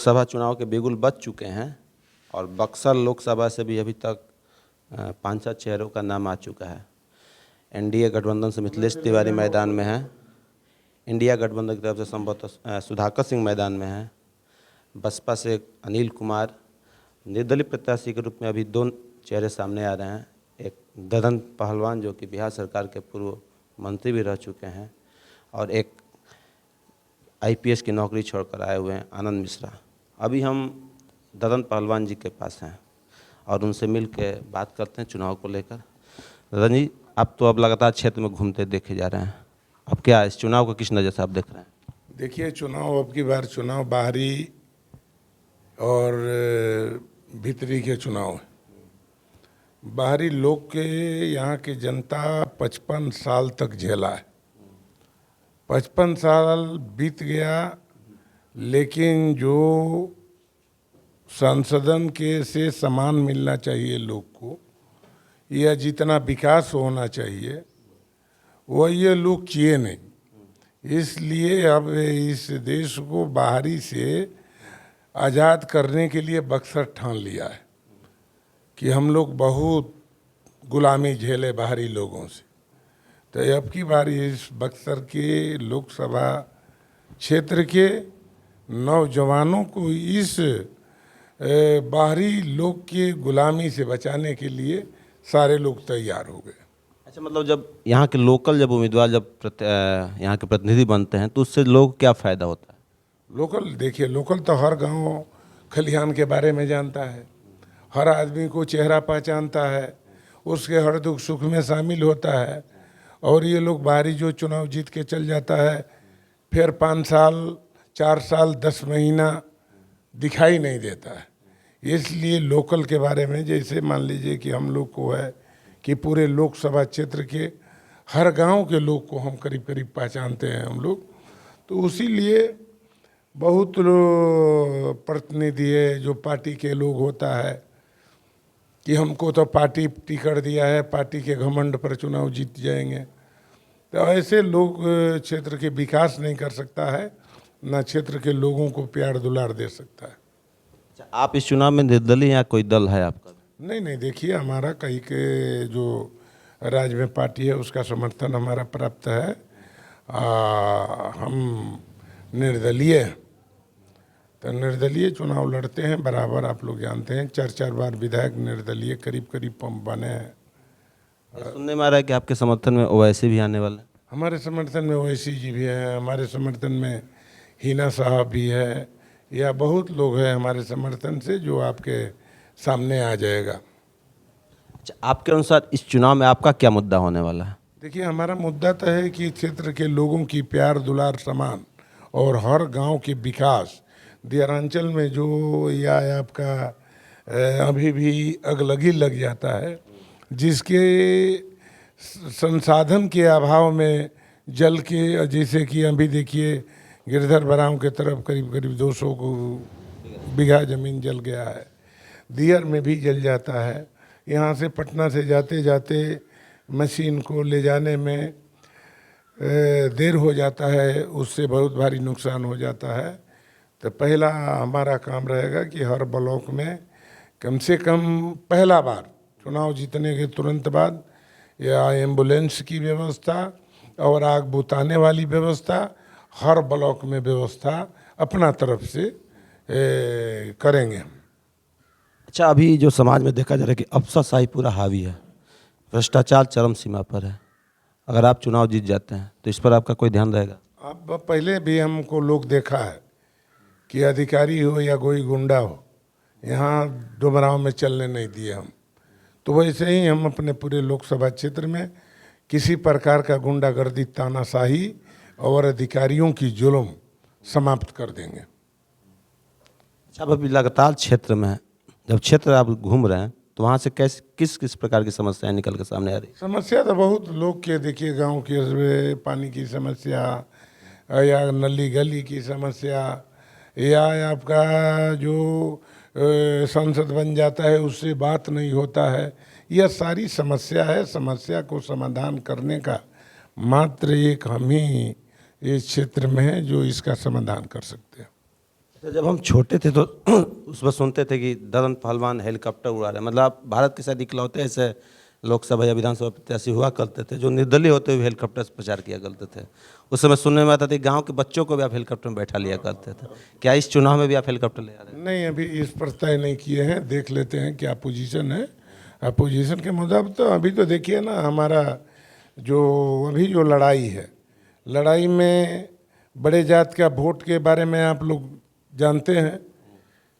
लोकसभा चुनाव के बिगुल बज चुके हैं और बक्सर लोकसभा से भी अभी तक 5-7 चेहरों का नाम आ चुका है। एनडीए गठबंधन से मिथिलेश तिवारी मैदान में है, इंडिया गठबंधन की तरफ से संभवतः सुधाकर सिंह मैदान में है, बसपा से अनिल कुमार, निर्दलीय प्रत्याशी के रूप में अभी 2 चेहरे सामने आ रहे हैं। एक ददन पहलवान जो कि बिहार सरकार के पूर्व मंत्री भी रह चुके हैं और एक आईपीएस की नौकरी छोड़कर आए हुए हैं आनंद मिश्रा। अभी हम ददन पहलवान जी के पास हैं और उनसे मिल के बात करते हैं चुनाव को लेकर। ददन जी, आप तो अब लगातार क्षेत्र में घूमते देखे जा रहे हैं, अब क्या इस चुनाव को किस नज़र से आप देख रहे हैं? देखिए, चुनाव अब की बार चुनाव बाहरी और भीतरी के चुनाव है। बाहरी लोग के यहाँ की जनता 55 साल तक झेला है। 55 साल बीत गया, लेकिन जो संसदन के से सामान मिलना चाहिए लोग को या जितना विकास होना चाहिए वह ये लोग किए नहीं। इसलिए अब इस देश को बाहरी से आज़ाद करने के लिए बक्सर ठान लिया है कि हम लोग बहुत गुलामी झेले बाहरी लोगों से। तो अब की बार इस बक्सर के लोकसभा क्षेत्र के नौजवानों को इस बाहरी लोग की गुलामी से बचाने के लिए सारे लोग तैयार हो गए। अच्छा, मतलब जब यहाँ के लोकल जब उम्मीदवार यहाँ के प्रतिनिधि बनते हैं तो उससे लोग क्या फ़ायदा होता है? लोकल, देखिए, लोकल तो हर गांव खलिहान के बारे में जानता है, हर आदमी को चेहरा पहचानता है, उसके हर दुख सुख में शामिल होता है। और ये लोग बाहरी जो चुनाव जीत के चल जाता है, फिर 5 साल 4 साल 10 महीना दिखाई नहीं देता है। इसलिए लोकल के बारे में, जैसे मान लीजिए कि हम लोग को है कि पूरे लोकसभा क्षेत्र के हर गांव के लोग को हम करीब करीब पहचानते हैं हम लोग, तो उसी लिए बहुत प्रतिनिधि है जो पार्टी के लोग होता है कि हमको तो पार्टी टिकट दिया है, पार्टी के घमंड पर चुनाव जीत जाएंगे। तो ऐसे लोग क्षेत्र के विकास नहीं कर सकता है, ना क्षेत्र के लोगों को प्यार दुलार दे सकता है। अच्छा, आप इस चुनाव में निर्दलीय या कोई दल है आपका? नहीं, देखिए, हमारा कहीं के जो राज्य में पार्टी है उसका समर्थन हमारा प्राप्त है। हम निर्दलीय हैं, तो निर्दलीय चुनाव लड़ते हैं बराबर। आप लोग जानते हैं 4-4 बार विधायक निर्दलीय करीब करीब बने हैं। सुनने में आ रहा है कि आपके समर्थन में ओवैसी भी आने वाले हैं। हमारे समर्थन में ओवैसी जी भी हैं, हमारे समर्थन में हिना साहब भी है, या बहुत लोग हैं हमारे समर्थन से जो आपके सामने आ जाएगा। अच्छा, आपके अनुसार इस चुनाव में आपका क्या मुद्दा होने वाला है? देखिए, हमारा मुद्दा तो है कि क्षेत्र के लोगों की प्यार दुलार समान और हर गांव के विकास। दियारांचल में जो या आपका अभी भी अगलगी लग जाता है, जिसके संसाधन के अभाव में जल के, जैसे कि अभी देखिए गिरधर बराव के तरफ करीब करीब 200 बीघा ज़मीन जल गया है, दियर में भी जल जाता है। यहाँ से पटना से जाते जाते मशीन को ले जाने में देर हो जाता है, उससे बहुत भारी नुकसान हो जाता है। तो पहला हमारा काम रहेगा कि हर ब्लॉक में कम से कम पहला बार चुनाव जीतने के तुरंत बाद या एम्बुलेंस की व्यवस्था और आग बुताने वाली व्यवस्था हर ब्लॉक में व्यवस्था अपना तरफ से करेंगे। अच्छा, अभी जो समाज में देखा जा रहा है कि अफसरशाही पूरा हावी है, भ्रष्टाचार चरम सीमा पर है। अगर आप चुनाव जीत जाते हैं तो इस पर आपका कोई ध्यान रहेगा? अब पहले भी हमको लोग देखा है कि अधिकारी हो या कोई गुंडा हो, यहाँ डुमराव में चलने नहीं दिए हम। तो वैसे ही हम अपने पूरे लोकसभा क्षेत्र में किसी प्रकार का गुंडागर्दी, तानाशाही और अधिकारियों की जुल्म समाप्त कर देंगे। अच्छा, अब अभी लगातार क्षेत्र में है, जब क्षेत्र आप घूम रहे हैं तो वहाँ से किस किस प्रकार की समस्याएं निकल के सामने आ रही? समस्या तो बहुत लोग के, देखिए, गांव के पानी की समस्या या नली गली की समस्या या आपका जो सांसद बन जाता है उससे बात नहीं होता है, यह सारी समस्या है। समस्या को समाधान करने का मात्र एक हम ही इस क्षेत्र में है जो इसका समाधान कर सकते हैं। तो जब हम छोटे थे तो उसमें सुनते थे कि ददन पहलवान हेलीकॉप्टर उड़ा रहे हैं, मतलब आप भारत के शायद इकलौते ऐसे लोकसभा या विधानसभा प्रत्याशी हुआ करते थे जो निर्दलीय होते हुए हेलीकॉप्टर से प्रचार किया करते थे। उस समय सुनने में आता था कि गांव के बच्चों को भी आप हेलीकॉप्टर में बैठा लिया करते थे। क्या इस चुनाव में भी आप हेलीकॉप्टर ले आ रहे हैं? नहीं, अभी इस पर तय नहीं किए हैं, देख लेते हैं क्या पोजीशन है। अपोजिशन के मुताबिक तो अभी तो देखिए ना, हमारा जो अभी जो लड़ाई है, लड़ाई में बड़े जात का वोट के बारे में आप लोग जानते हैं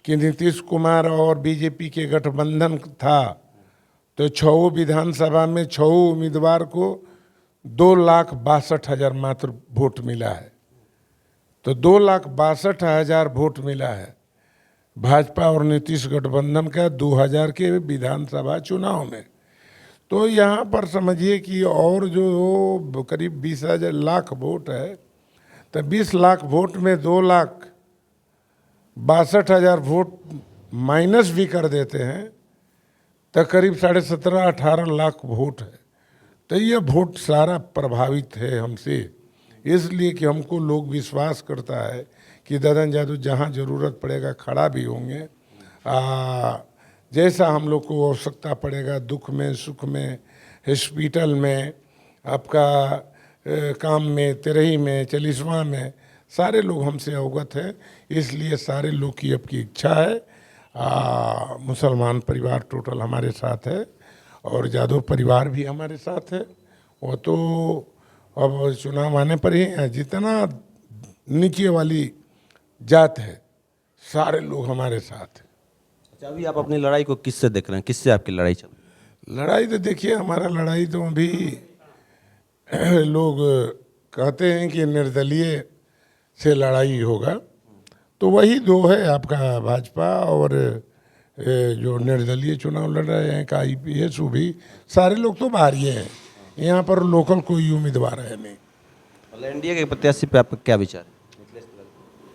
कि नीतीश कुमार और बीजेपी के गठबंधन था, तो 6 विधानसभा में 6 उम्मीदवार को 2,62,000 मात्र वोट मिला है। तो 2,62,000 वोट मिला है भाजपा और नीतीश गठबंधन का 2000 के विधानसभा चुनाव में। तो यहाँ पर समझिए कि और जो करीब 20,000 लाख वोट है, तो 20 लाख वोट में 2,62,000 वोट माइनस भी कर देते हैं तो करीब 17.5-18 लाख वोट है। तो ये वोट सारा प्रभावित है हमसे, इसलिए कि हमको लोग विश्वास करता है कि ददन जादू जहाँ ज़रूरत पड़ेगा खड़ा भी होंगे। जैसा हम लोग को आवश्यकता पड़ेगा, दुख में सुख में, हॉस्पिटल में, आपका काम में, तेरही में, चालीसवां में, सारे लोग हमसे अवगत हैं। इसलिए सारे लोग की अब की इच्छा है। मुसलमान परिवार टोटल हमारे साथ है और यादव परिवार भी हमारे साथ है। वो तो अब चुनाव आने पर ही जितना नीचे वाली जात है सारे लोग हमारे साथ हैं। अच्छा, अभी आप अपनी लड़ाई को किससे देख रहे हैं? किससे आपकी लड़ाई चल रही है? लड़ाई तो देखिए, हमारा लड़ाई तो अभी लोग कहते हैं कि निर्दलीय से लड़ाई होगा, तो वही दो है, आपका भाजपा और जो निर्दलीय चुनाव लड़ रहे हैं का IPS भी, सारे लोग तो बाहरी हैं, यहाँ पर लोकल कोई उम्मीदवार है नहीं। मतलब NDA के प्रत्याशी पे आपका क्या विचार है?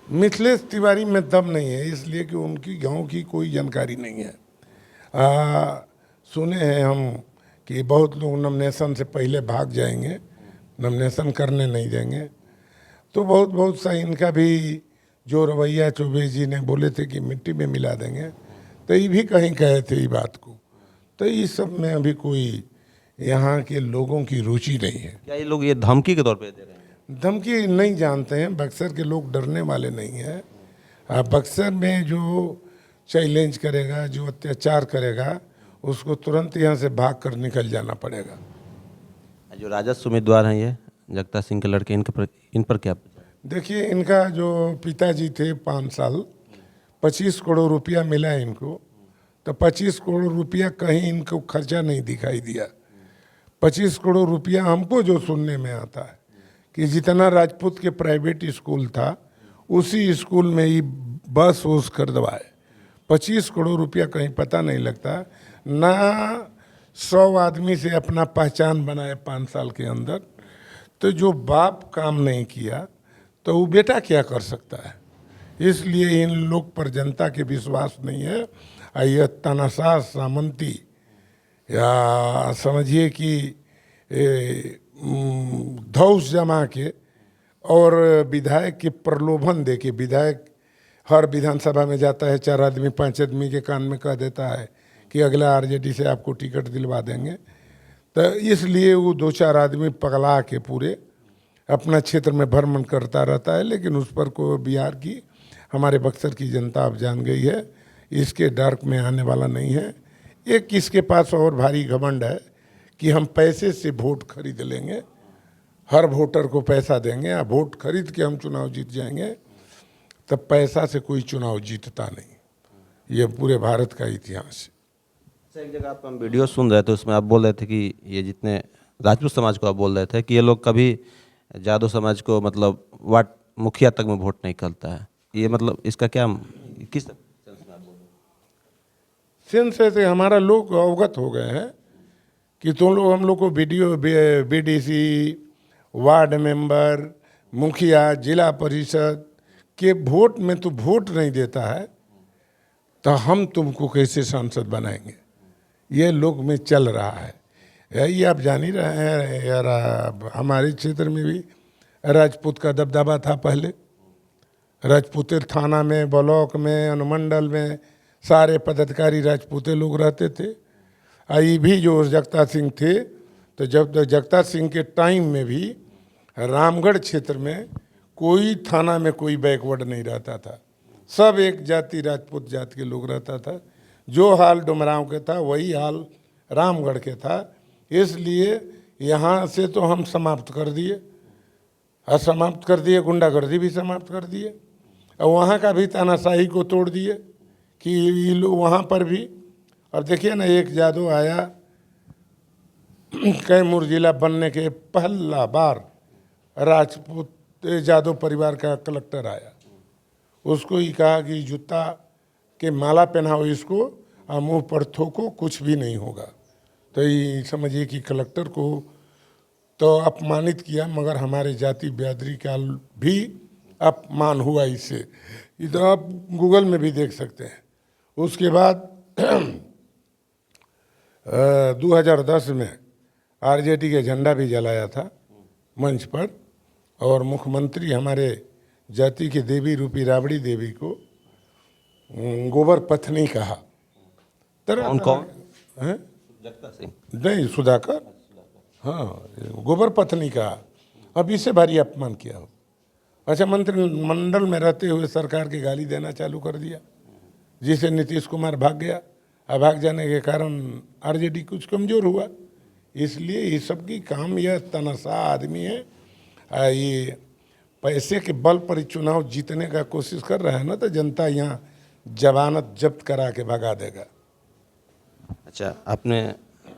मिथिलेश तिवारी में दम नहीं है, इसलिए कि उनकी गांव की कोई जानकारी नहीं है। सुने हैं हम कि बहुत लोग नॉमिनेशन से पहले भाग जाएंगे, नॉमिनेशन करने नहीं देंगे। तो बहुत सा इनका भी जो रवैया चौबे जी ने बोले थे कि मिट्टी में मिला देंगे, तो ये भी कहीं कहे थे ये बात को। तो इस सब में अभी कोई यहाँ के लोगों की रुचि नहीं है। क्या ये लोग ये धमकी के तौर पे दे रहे हैं? धमकी नहीं जानते हैं, बक्सर के लोग डरने वाले नहीं हैं। बक्सर में जो चैलेंज करेगा, जो अत्याचार करेगा, उसको तुरंत यहाँ से भाग कर निकल जाना पड़ेगा। जो राजस्व उम्मीदवार हैं ये जगता सिंह के लड़के, इन पर क्या? देखिए, इनका जो पिताजी थे 5 साल 25 करोड़ रुपया मिला इनको, तो 25 करोड़ रुपया कहीं इनको खर्चा नहीं दिखाई दिया। 25 करोड़ रुपया हमको जो सुनने में आता है कि जितना राजपूत के प्राइवेट स्कूल था उसी स्कूल में ही बस वोस कर दवाए। 25 करोड़ रुपया कहीं पता नहीं लगता ना। 100 आदमी से अपना पहचान बनाए 5 साल के अंदर। तो जो बाप काम नहीं किया तो वो बेटा क्या कर सकता है? इसलिए इन लोग पर जनता के विश्वास नहीं है। यह तानाशाह सामंती या समझिए कि धौस जमा के और विधायक के प्रलोभन दे के, विधायक हर विधानसभा में जाता है, 4 आदमी 5 आदमी के कान में कह देता है कि अगला RJD से आपको टिकट दिलवा देंगे। तो इसलिए वो 2-4 आदमी पगला के पूरे अपना क्षेत्र में भ्रमण करता रहता है, लेकिन उस पर कोई बिहार की, हमारे बक्सर की जनता अब जान गई है, इसके डार्क में आने वाला नहीं है। एक इसके पास और भारी घमंड है कि हम पैसे से वोट खरीद लेंगे, हर वोटर को पैसा देंगे, या वोट खरीद के हम चुनाव जीत जाएंगे। तब पैसा से कोई चुनाव जीतता नहीं, ये पूरे भारत का इतिहास है। एक जगह आप हम वीडियो सुन रहे थे, उसमें आप बोल रहे थे कि ये जितने राजपूत समाज को आप बोल रहे थे कि ये लोग कभी यादव समाज को मतलब वार्ड मुखिया तक में वोट नहीं करता है। ये मतलब इसका क्या, किस सेंस से हमारा लोग अवगत हो गए हैं कि तुम लोग हम लोग को BDC, वार्ड मेंबर, मुखिया, जिला परिषद के वोट में तो वोट नहीं देता है, तो हम तुमको कैसे सांसद बनाएंगे? ये लोग में चल रहा है। यही आप जान ही रहे हैं यार, हमारे क्षेत्र में भी राजपूत का दबदबा था पहले। राजपूते थाना में, ब्लॉक में, अनुमंडल में सारे पदाधिकारी राजपूते लोग रहते थे। आई भी जो जगता सिंह थे, तो जब जगता सिंह के टाइम में भी रामगढ़ क्षेत्र में कोई थाना में कोई बैकवर्ड नहीं रहता था, सब एक जाति राजपूत जाति के लोग रहता था। जो हाल डुमरांव के था वही हाल रामगढ़ के था। इसलिए यहाँ से तो हम समाप्त कर दिए, समाप्त कर दिए, गुंडागर्दी भी समाप्त कर दिए, और वहाँ का भी तानाशाही को तोड़ दिए कि ये लोग वहाँ पर भी। और देखिए ना, एक जादू आया कैमूर जिला बनने के पहला बार, राजपूत जादव परिवार का कलेक्टर आया, उसको ही कहा कि जूता के माला पहनाओ इसको और मुँह पर थोको, कुछ भी नहीं होगा। तो ये समझिए कि कलेक्टर को तो अपमानित किया, मगर हमारे जाति बिरादरी का भी अपमान हुआ इससे। ये तो आप गूगल में भी देख सकते हैं। उसके बाद 2010 में आरजेडी के झंडा भी जलाया था मंच पर, और मुख्यमंत्री हमारे जाति के देवी रूपी राबड़ी देवी को गोबर पत्नी कहा। कौन हैं? जगता सिंह नहीं, सुधाकर, हाँ, गोबर पत्नी कहा। अब इससे भारी अपमान किया हो। अच्छा, मंत्रिमंडल में रहते हुए सरकार की गाली देना चालू कर दिया, जिसे नीतीश कुमार भाग गया। अब भाग जाने के कारण आरजेडी कुछ कमजोर हुआ। इसलिए ये सब की काम, यह तनाशाह आदमी है, ये पैसे के बल पर चुनाव जीतने का कोशिश कर रहा है ना, तो जनता यहाँ जमानत जब्त करा के भगा देगा। अच्छा,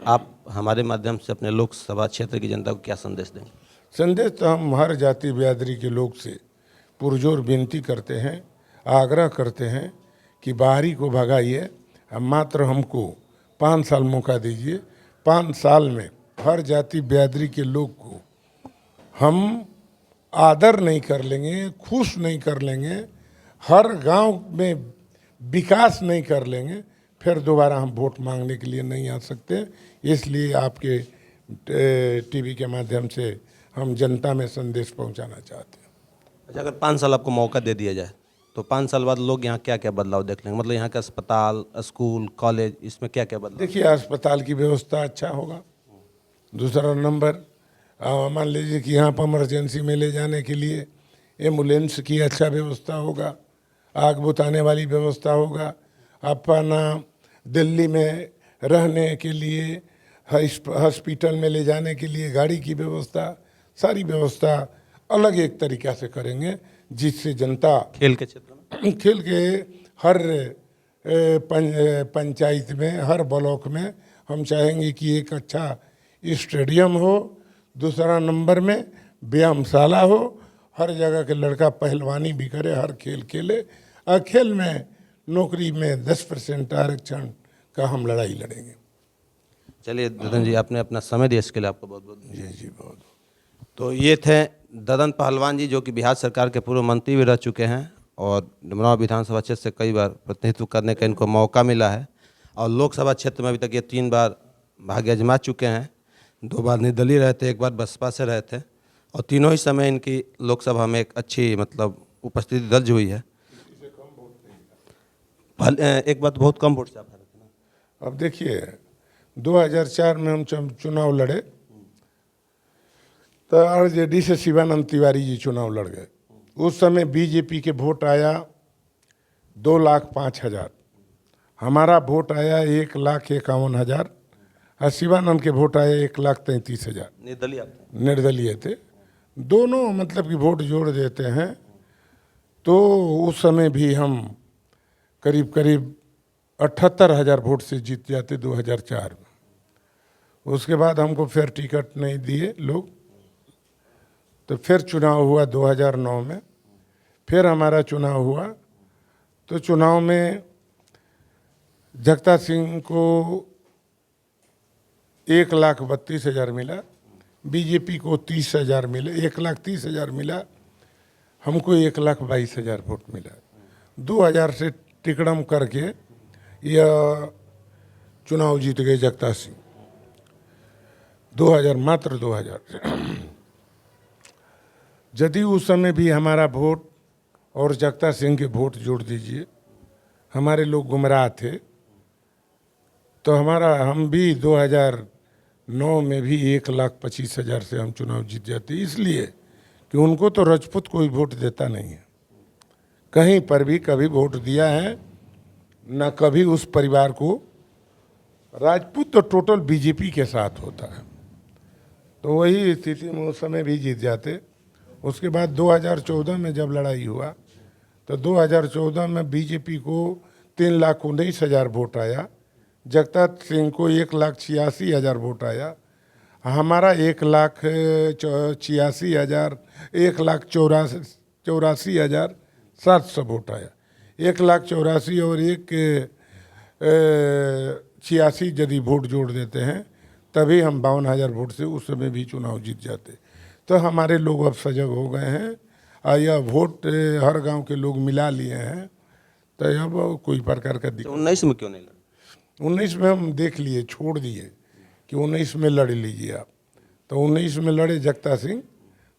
आप हमारे माध्यम से अपने लोकसभा क्षेत्र की जनता को क्या संदेश देंगे? संदेश तो हम हर जाति बिरादरी के लोग से पुरजोर विनती करते हैं, आग्रह करते हैं कि बाहरी को भगाइए, मात्र हमको 5 साल मौका दीजिए। 5 साल में हर जाति बिरादरी के लोग को हम आदर नहीं कर लेंगे, खुश नहीं कर लेंगे, हर गांव में विकास नहीं कर लेंगे, फिर दोबारा हम वोट मांगने के लिए नहीं आ सकते। इसलिए आपके टीवी के माध्यम से हम जनता में संदेश पहुंचाना चाहते हैं। अच्छा, अगर 5 साल आपको मौका दे दिया जाए तो 5 साल बाद लोग यहाँ क्या क्या बदलाव देख लेंगे? मतलब यहाँ का अस्पताल, स्कूल, कॉलेज, इसमें क्या क्या बदलाव? देखिए, अस्पताल की व्यवस्था अच्छा होगा। दूसरा नंबर, मान लीजिए कि यहाँ पर इमरजेंसी में ले जाने के लिए एम्बुलेंस की अच्छा व्यवस्था होगा, आग बुझाने वाली व्यवस्था होगा, अपना दिल्ली में रहने के लिए, हॉस्पिटल में ले जाने के लिए गाड़ी की व्यवस्था, सारी व्यवस्था अलग एक तरीक़ा से करेंगे, जिससे जनता खेल के क्षेत्र में, खेल के हर पंचायत में, हर ब्लॉक में हम चाहेंगे कि एक अच्छा स्टेडियम हो। दूसरा नंबर में व्यायामशाला हो, हर जगह के लड़का पहलवानी भी करे, हर खेल खेले, और खेल में नौकरी में 10% आरक्षण का हम लड़ाई लड़ेंगे। चलिए ददन जी, आपने अपना समय दिया, इसके लिए आपको बहुत बहुत जी जी, बहुत। तो ये थे ददन पहलवान जी, जो कि बिहार सरकार के पूर्व मंत्री भी रह चुके हैं, और डुमरांव विधानसभा क्षेत्र से कई बार प्रतिनिधित्व करने का इनको मौका मिला है, और लोकसभा क्षेत्र में अभी तक ये 3 बार भाग्य आजमा चुके हैं। 2 बार निर्दलीय रहे थे, 1 बार बसपा से रहे थे, और तीनों ही समय इनकी लोकसभा में एक अच्छी मतलब उपस्थिति दर्ज हुई है। एक बात, बहुत कम वोट से आप हारे थे ना। अब देखिए, 2004 में हम चुनाव लड़े तो आरजेडी से शिवानंद तिवारी जी चुनाव लड़ गए। उस समय बीजेपी के वोट आया 2,05,000, हमारा वोट आया 1,51,000, और शिवानंद के वोट आए 1,33,000। निर्दलीय थे दोनों, मतलब कि वोट जोड़ देते हैं तो उस समय भी हम करीब करीब 78,000 वोट से जीत जाते 2004 में। उसके बाद हमको फिर टिकट नहीं दिए लोग, तो फिर चुनाव हुआ 2009 में, फिर हमारा चुनाव हुआ। तो चुनाव में जगता सिंह को 1,32,000 मिला, बीजेपी को 30,000 मिले, 1,30,000 मिला, हमको 1,22,000 वोट मिला। 2,000 से टिकड़म करके यह चुनाव जीत गए जगता सिंह, 2,000, मात्र 2,000 से। यदि उस समय भी हमारा वोट और जगता सिंह के वोट जोड़ दीजिए। हमारे लोग गुमराह थे, तो हम भी 2009 में भी 1,25,000 से हम चुनाव जीत जाते, इसलिए कि उनको तो राजपूत कोई वोट देता नहीं है, कहीं पर भी कभी वोट दिया है न कभी उस परिवार को। राजपूत तो टोटल बीजेपी के साथ होता है, तो वही स्थिति में उस समय भी जीत जाते। उसके बाद 2014 में जब लड़ाई हुआ तो 2014 में बीजेपी को 3,19,000 वोट आया, जगता सिंह को 1,86,000 वोट आया, हमारा 1,84,700 वोट आया। 1,84,000 और 1,86 यदि वोट जोड़ देते हैं तभी हम 52,000 वोट से उस समय भी चुनाव जीत जाते। तो हमारे लोग अब सजग हो गए हैं और यह वोट हर गांव के लोग मिला लिए हैं, तो अब कोई प्रकार का दिक्कत। 19 में क्यों नहीं लड़े? 19 में हम देख लिए, छोड़ दिए कि 19 में लड़ लीजिए आप। तो 19 में लड़े जगता सिंह,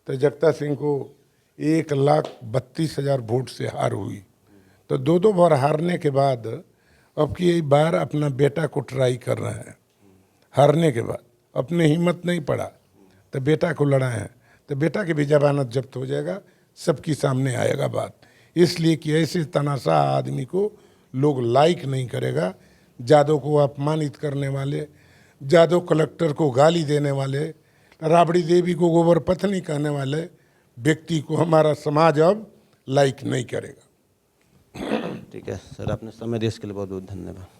तो जगता सिंह को 1,32,000 वोट से हार हुई। तो दो बार हारने के बाद अब की बार अपना बेटा को ट्राई कर रहे हैं। हारने के बाद अपने हिम्मत नहीं पड़ा तो बेटा को लड़ाए हैं, तो बेटा की भी जमानत जब्त हो जाएगा, सबके सामने आएगा बात। इसलिए कि ऐसे तनाशाह आदमी को लोग लाइक नहीं करेगा। जादव को अपमानित करने वाले, जादव कलेक्टर को गाली देने वाले, राबड़ी देवी को गोबर पत्नी कहने वाले व्यक्ति को हमारा समाज अब लाइक नहीं करेगा। ठीक है सर, आपने समय देश के लिए बहुत बहुत धन्यवाद।